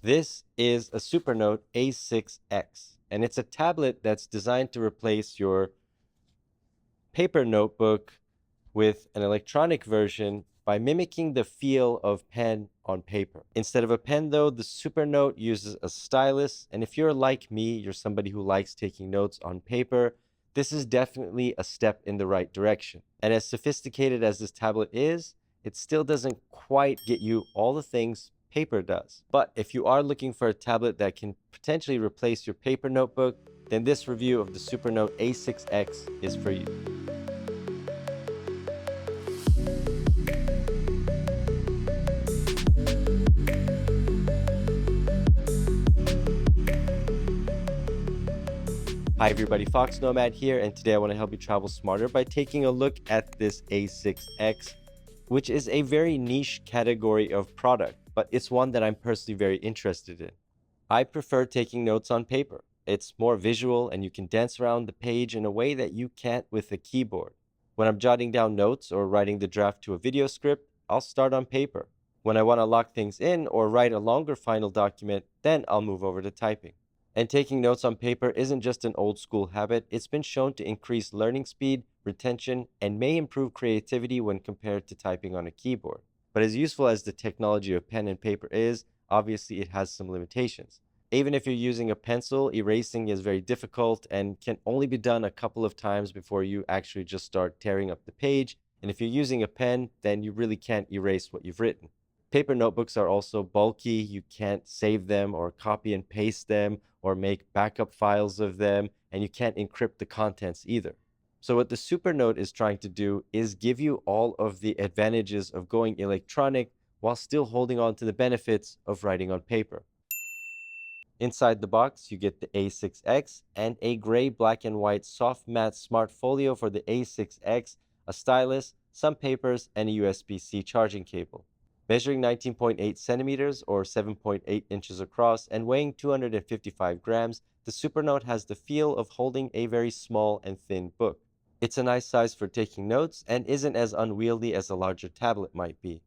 This is a SuperNote A6X, and it's a tablet that's designed to replace your paper notebook with an electronic version by mimicking the feel of pen on paper. Instead of a pen though, the SuperNote uses a stylus, and if you're like me, you're somebody who likes taking notes on paper, this is definitely a step in the right direction. And as sophisticated as this tablet is, it still doesn't quite get you all the things paper does. But if you are looking for a tablet that can potentially replace your paper notebook, then this review of the SuperNote A6X is for you. Hi everybody, foXnoMad here, and today I want to help you travel smarter by taking a look at this A6X, which is a very niche category of product, but it's one that I'm personally very interested in. I prefer taking notes on paper. It's more visual and you can dance around the page in a way that you can't with a keyboard. When I'm jotting down notes or writing the draft to a video script, I'll start on paper. When I want to lock things in or write a longer final document, then I'll move over to typing. And taking notes on paper isn't just an old school habit, it's been shown to increase learning speed, retention, and may improve creativity when compared to typing on a keyboard. But as useful as the technology of pen and paper is, obviously it has some limitations. Even if you're using a pencil, erasing is very difficult and can only be done a couple of times before you actually just start tearing up the page. And if you're using a pen, then you really can't erase what you've written. Paper notebooks are also bulky. You can't save them or copy and paste them or make backup files of them, and you can't encrypt the contents either. So what the SuperNote is trying to do is give you all of the advantages of going electronic while still holding on to the benefits of writing on paper. Inside the box, you get the A6X and a gray, black, and white soft matte smart folio for the A6X, a stylus, some papers, and a USB-C charging cable. Measuring 19.8 centimeters or 7.8 inches across and weighing 255 grams, the SuperNote has the feel of holding a very small and thin book. It's a nice size for taking notes and isn't as unwieldy as a larger tablet might be.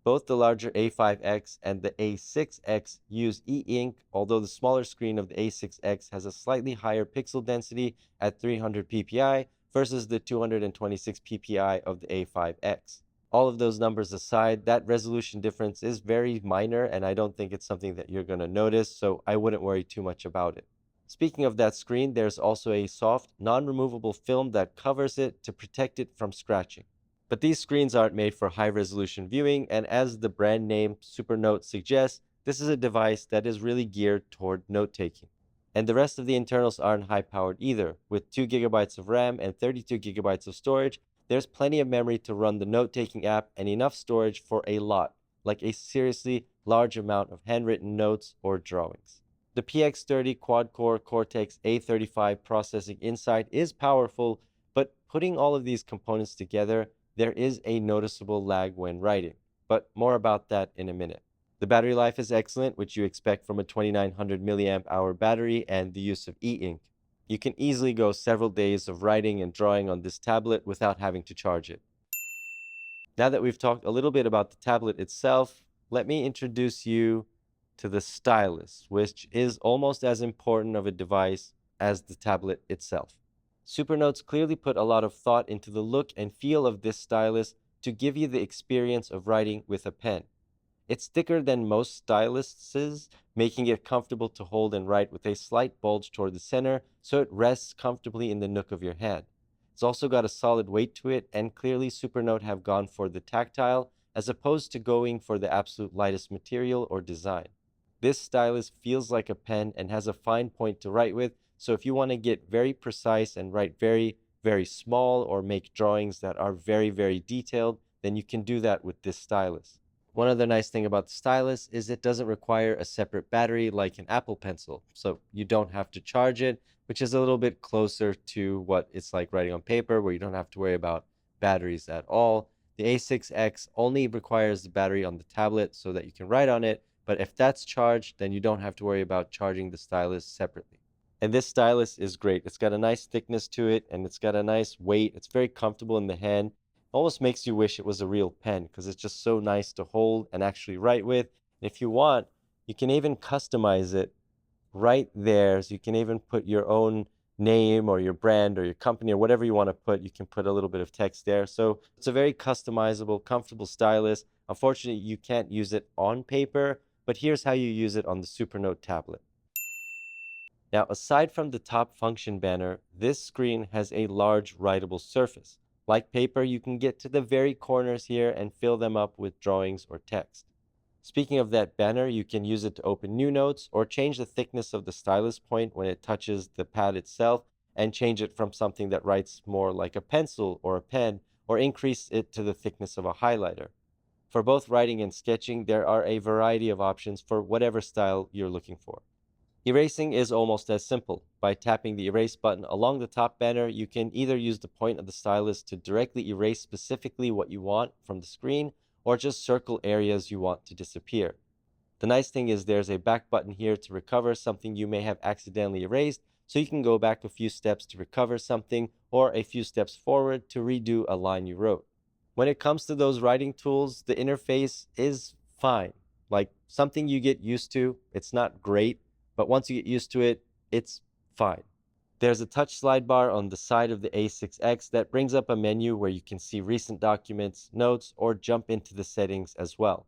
Both the larger A5X and the A6X use e-ink, although the smaller screen of the A6X has a slightly higher pixel density at 300 ppi versus the 226 ppi of the A5X. All of those numbers aside, that resolution difference is very minor, and I don't think it's something that you're going to notice, so I wouldn't worry too much about it. Speaking of that screen, there's also a soft, non-removable film that covers it to protect it from scratching. But these screens aren't made for high-resolution viewing, and as the brand name SuperNote suggests, this is a device that is really geared toward note-taking. And the rest of the internals aren't high-powered either. With 2 gigabytes of RAM and 32 gigabytes of storage, there's plenty of memory to run the note-taking app and enough storage for a lot, like a seriously large amount of handwritten notes or drawings. The PX30 quad-core Cortex A35 processing inside is powerful, but putting all of these components together, there is a noticeable lag when writing, but more about that in a minute. The battery life is excellent, which you expect from a 2900 milliamp hour battery and the use of e-ink. You can easily go several days of writing and drawing on this tablet without having to charge it. Now that we've talked a little bit about the tablet itself, let me introduce you to the stylus, which is almost as important of a device as the tablet itself. SuperNote's clearly put a lot of thought into the look and feel of this stylus to give you the experience of writing with a pen. It's thicker than most styluses, making it comfortable to hold and write with a slight bulge toward the center, so it rests comfortably in the nook of your hand. It's also got a solid weight to it, and clearly SuperNote have gone for the tactile, as opposed to going for the absolute lightest material or design. This stylus feels like a pen and has a fine point to write with, so if you want to get very precise and write very, very small or make drawings that are very, very detailed, then you can do that with this stylus. One other nice thing about the stylus is it doesn't require a separate battery like an Apple Pencil, so you don't have to charge it, which is a little bit closer to what it's like writing on paper, where you don't have to worry about batteries at all. The A6X only requires the battery on the tablet so that you can write on it, but if that's charged, then you don't have to worry about charging the stylus separately. And this stylus is great. It's got a nice thickness to it, and it's got a nice weight. It's very comfortable in the hand. Almost makes you wish it was a real pen because it's just so nice to hold and actually write with. And if you want, You can even customize it right there. So you can even put your own name or your brand or your company or whatever you want to put. You can put a little bit of text there. So it's a very customizable, comfortable stylus. Unfortunately, you can't use it on paper, but here's how you use it on the SuperNote tablet. Now, aside from the top function banner, this screen has a large writable surface. Like paper, you can get to the very corners here and fill them up with drawings or text. Speaking of that banner, you can use it to open new notes or change the thickness of the stylus point when it touches the pad itself and change it from something that writes more like a pencil or a pen or increase it to the thickness of a highlighter. For both writing and sketching, there are a variety of options for whatever style you're looking for. Erasing is almost as simple. By tapping the erase button along the top banner, you can either use the point of the stylus to directly erase specifically what you want from the screen, or just circle areas you want to disappear. The nice thing is there's a back button here to recover something you may have accidentally erased, so you can go back a few steps to recover something, or a few steps forward to redo a line you wrote. When it comes to those writing tools, the interface is fine. Like something you get used to. It's not great, but once you get used to it, it's fine. There's a touch slide bar on the side of the A6X that brings up a menu where you can see recent documents, notes, or jump into the settings as well.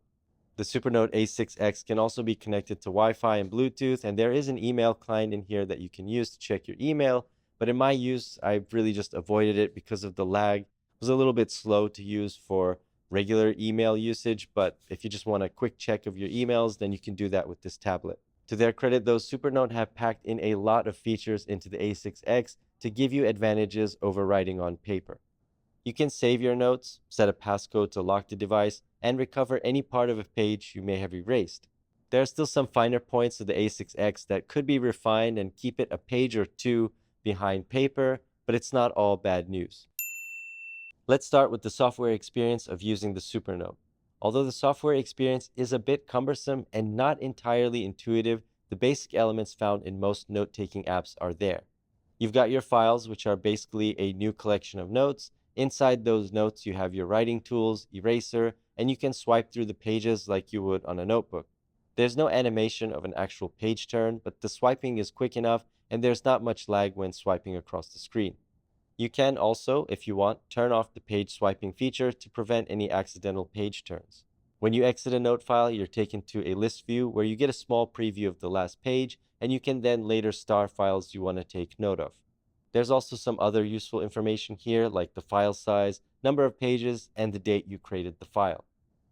The SuperNote A6X can also be connected to Wi-Fi and Bluetooth, and there is an email client in here that you can use to check your email, but in my use, I've really just avoided it because of the lag. It was a little bit slow to use for regular email usage, but if you just want a quick check of your emails, then you can do that with this tablet. To their credit, though, SuperNote have packed in a lot of features into the A6X to give you advantages over writing on paper. You can save your notes, set a passcode to lock the device, and recover any part of a page you may have erased. There are still some finer points of the A6X that could be refined and keep it a page or two behind paper, but it's not all bad news. Let's start with the software experience of using the SuperNote. Although the software experience is a bit cumbersome and not entirely intuitive, the basic elements found in most note-taking apps are there. You've got your files, which are basically a new collection of notes. Inside those notes, you have your writing tools, eraser, and you can swipe through the pages like you would on a notebook. There's no animation of an actual page turn, but the swiping is quick enough and there's not much lag when swiping across the screen. You can also, if you want, turn off the page swiping feature to prevent any accidental page turns. When you exit a note file, you're taken to a list view where you get a small preview of the last page, and you can then later star files you want to take note of. There's also some other useful information here, like the file size, number of pages, and the date you created the file.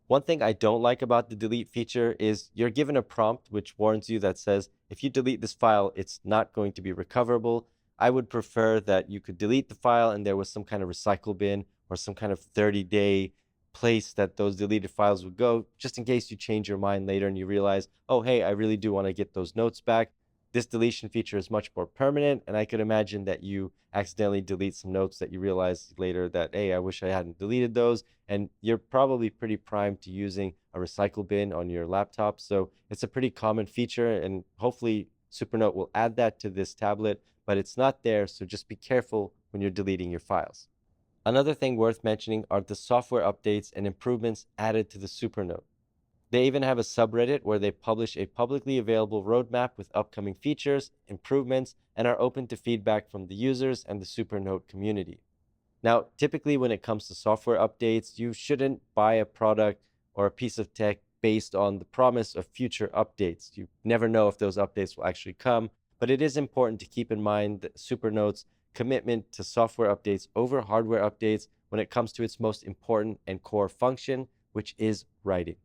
One thing I don't like about the delete feature is you're given a prompt which warns you that says, if you delete this file, it's not going to be recoverable. I would prefer that you could delete the file and there was some kind of recycle bin or some kind of 30-day place that those deleted files would go, just in case you change your mind later and you realize, oh, hey, I really do want to get those notes back. This deletion feature is much more permanent, and I could imagine that you accidentally delete some notes that you realize later that, hey, I wish I hadn't deleted those, and you're probably pretty primed to using a recycle bin on your laptop, so it's a pretty common feature, and hopefully SuperNote will add that to this tablet, but it's not there, so just be careful when you're deleting your files. Another thing worth mentioning are the software updates and improvements added to the SuperNote. They even have a subreddit where they publish a publicly available roadmap with upcoming features, improvements, and are open to feedback from the users and the SuperNote community. Now, typically when it comes to software updates, you shouldn't buy a product or a piece of tech based on the promise of future updates. You never know if those updates will actually come, but it is important to keep in mind that SuperNote's commitment to software updates over hardware updates when it comes to its most important and core function, which is writing.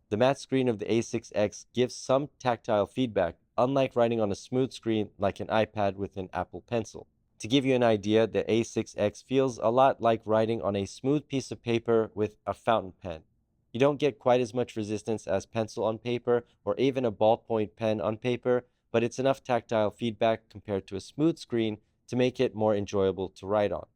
The matte screen of the A6X gives some tactile feedback, unlike writing on a smooth screen like an iPad with an Apple Pencil. To give you an idea, the A6X feels a lot like writing on a smooth piece of paper with a fountain pen. You don't get quite as much resistance as pencil on paper or even a ballpoint pen on paper, but it's enough tactile feedback compared to a smooth screen to make it more enjoyable to write on.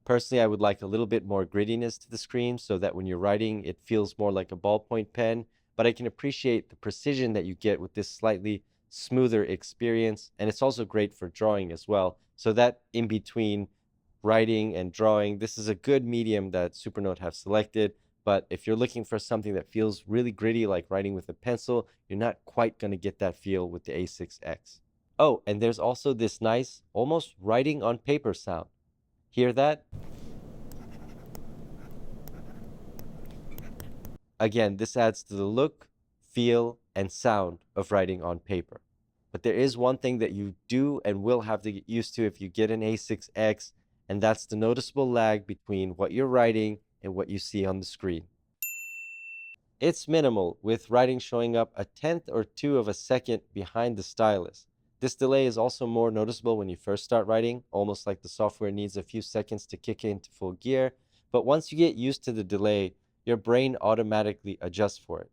Personally, I would like a little bit more grittiness to the screen so that when you're writing, it feels more like a ballpoint pen, but I can appreciate the precision that you get with this slightly smoother experience, and it's also great for drawing as well. So that in between writing and drawing, this is a good medium that SuperNote have selected, But if you're looking for something that feels really gritty, like writing with a pencil, you're not quite going to get that feel with the A6X. Oh, and there's also this nice, almost writing on paper sound. Hear that? Again, this adds to the look, feel, and sound of writing on paper. But there is one thing that you do and will have to get used to if you get an A6X, and that's the noticeable lag between what you're writing and what you see on the screen. It's minimal, with writing showing up a tenth or two of a second behind the stylus. This delay is also more noticeable when you first start writing, almost like the software needs a few seconds to kick into full gear. But once you get used to the delay, your brain automatically adjusts for it.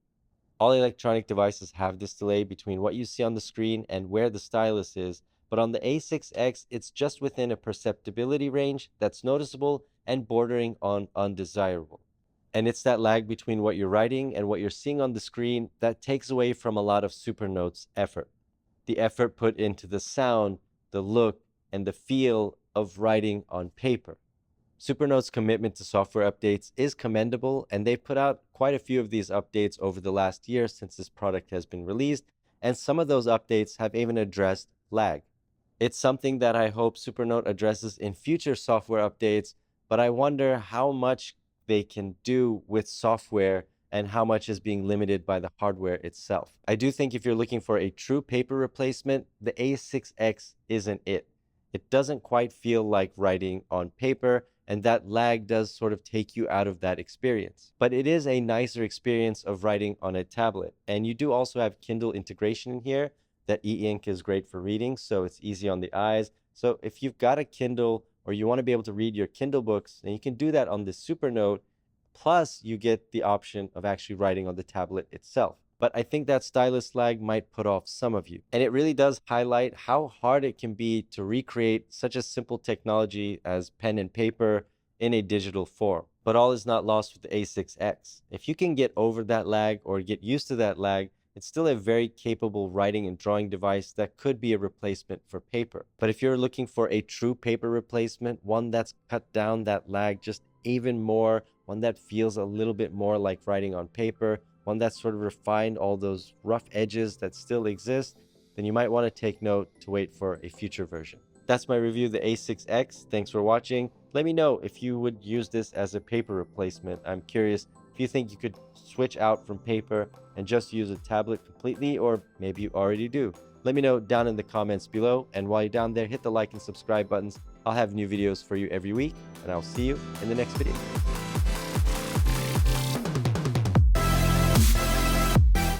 All electronic devices have this delay between what you see on the screen and where the stylus is, but on the A6X, it's just within a perceptibility range that's noticeable and bordering on undesirable. And it's that lag between what you're writing and what you're seeing on the screen that takes away from a lot of SuperNote's effort. The effort put into the sound, the look, and the feel of writing on paper. SuperNote's commitment to software updates is commendable, and they've put out quite a few of these updates over the last year since this product has been released, and some of those updates have even addressed lag. It's something that I hope SuperNote addresses in future software updates, but I wonder how much they can do with software and how much is being limited by the hardware itself. I do think if you're looking for a true paper replacement, the A6X isn't it. It doesn't quite feel like writing on paper, and that lag does sort of take you out of that experience. But it is a nicer experience of writing on a tablet. And you do also have Kindle integration in here. That e-ink is great for reading, so it's easy on the eyes. So if you've got a Kindle or you want to be able to read your Kindle books, then you can do that on the SuperNote. Plus, you get the option of actually writing on the tablet itself. But I think that stylus lag might put off some of you. And it really does highlight how hard it can be to recreate such a simple technology as pen and paper in a digital form. But all is not lost with the A6X. If you can get over that lag or get used to that lag, it's still a very capable writing and drawing device that could be a replacement for paper. But if you're looking for a true paper replacement, one that's cut down that lag just even more, one that feels a little bit more like writing on paper, one that's sort of refined all those rough edges that still exist, then you might want to take note to wait for a future version. That's my review of the A6X. Thanks for watching. Let me know if you would use this as a paper replacement. I'm curious if you think you could switch out from paper and just use a tablet completely, or maybe you already do. Let me know down in the comments below. And while you're down there, hit the like and subscribe buttons. I'll have new videos for you every week, and I'll see you in the next video.